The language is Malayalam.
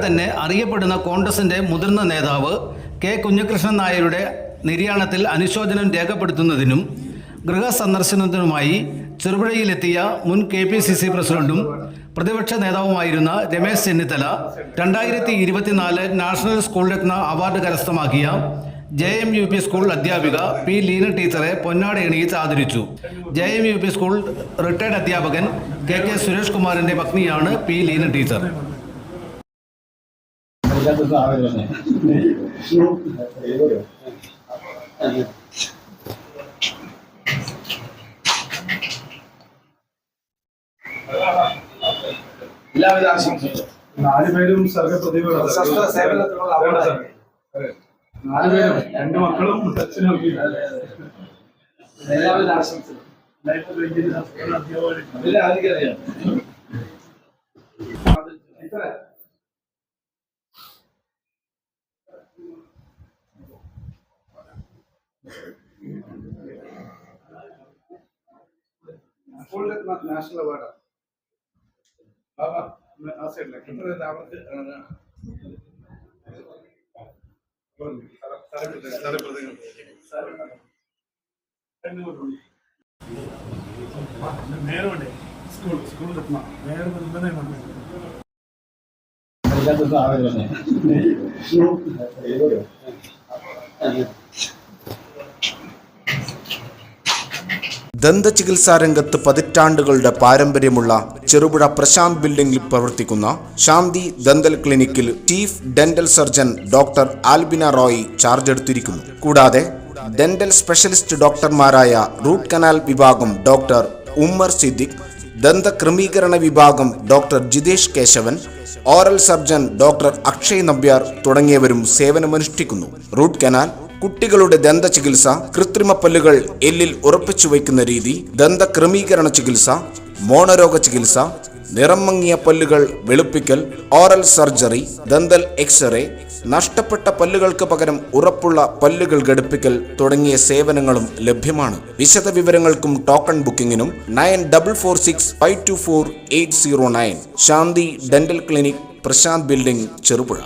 തന്നെ അറിയപ്പെടുന്ന കോൺഗ്രസിൻ്റെ മുതിർന്ന നേതാവ് കെ കുഞ്ഞികൃഷ്ണൻ നായരുടെ നിര്യാണത്തിൽ അനുശോചനം രേഖപ്പെടുത്തുന്നതിനും ഗൃഹസന്ദർശനത്തിനുമായി ചെറുപുഴയിലെത്തിയ മുൻ KPCC പ്രസിഡന്റും പ്രതിപക്ഷ നേതാവുമായിരുന്ന രമേശ് ചെന്നിത്തല 2024 നാഷണൽ സ്കൂൾ രത്ന അവാർഡ് കരസ്ഥമാക്കിയ JMUP സ്കൂൾ അധ്യാപിക പി ലീന ടീച്ചറെ പൊന്നാടയണിയിച്ച് ആദരിച്ചു. JMUP സ്കൂൾ റിട്ടയർഡ് അധ്യാപകൻ KK സുരേഷ് കുമാറിന്റെ പത്നിയാണ് പി ലീന ടീച്ചർ. എല്ലാവിധ ആശംസകളും. 4 പേരും സർഗപ്രതിഭകളാണ്. 4 പേരും 2 മക്കളും അച്ഛനും എല്ലാവിധ ആശംസകളും. നാഷണൽ അവാർഡാണ്. ദന്തചികിത്സാ രംഗത്ത് പതിറ്റാണ്ടുകളുടെ പാരമ്പര്യമുള്ള ചെറുപുഴ പ്രശാന്ത് ബിൽഡിംഗിൽ പ്രവർത്തിക്കുന്ന ശാന്തി ദന്തൽ ക്ലിനിക്കിൽ chief dental surgeon doctor Albina Roy charge എടുത്തിരിക്കുന്നു. കൂടാതെ ഡെന്റൽ സ്പെഷ്യലിസ്റ്റ് ഡോക്ടർമാരായ റൂട്ട് കനാൽ വിഭാഗം ഡോക്ടർ ഉമ്മർ സിദ്ദിഖ്, ദന്തക്രമീകരണ വിഭാഗം doctor Jithesh Keshavan, oral surgeon doctor Akshay Nambiar തുടങ്ങിയവരും സേവനമനുഷ്ഠിക്കുന്നു. റൂട്ട് കനാൽ, കുട്ടികളുടെ ദന്ത ചികിത്സ, കൃത്രിമ പല്ലുകൾ എല്ലിൽ ഉറപ്പിച്ചു വയ്ക്കുന്ന രീതി, ദന്തക്രമീകരണ ചികിത്സ, മോണരോഗ ചികിത്സ, നിറം മങ്ങിയ പല്ലുകൾ വെളുപ്പിക്കൽ, ഓറൽ സർജറി, ദന്തൽ എക്സ്റേ, നഷ്ടപ്പെട്ട പല്ലുകൾക്ക് പകരം ഉറപ്പുള്ള പല്ലുകൾ ഘടിപ്പിക്കൽ തുടങ്ങിയ സേവനങ്ങളും ലഭ്യമാണ്. വിശദ വിവരങ്ങൾക്കും ടോക്കൺ ബുക്കിംഗിനും 9446524809 Shanthi dental clinic, Prashanth building, Cherupuzha.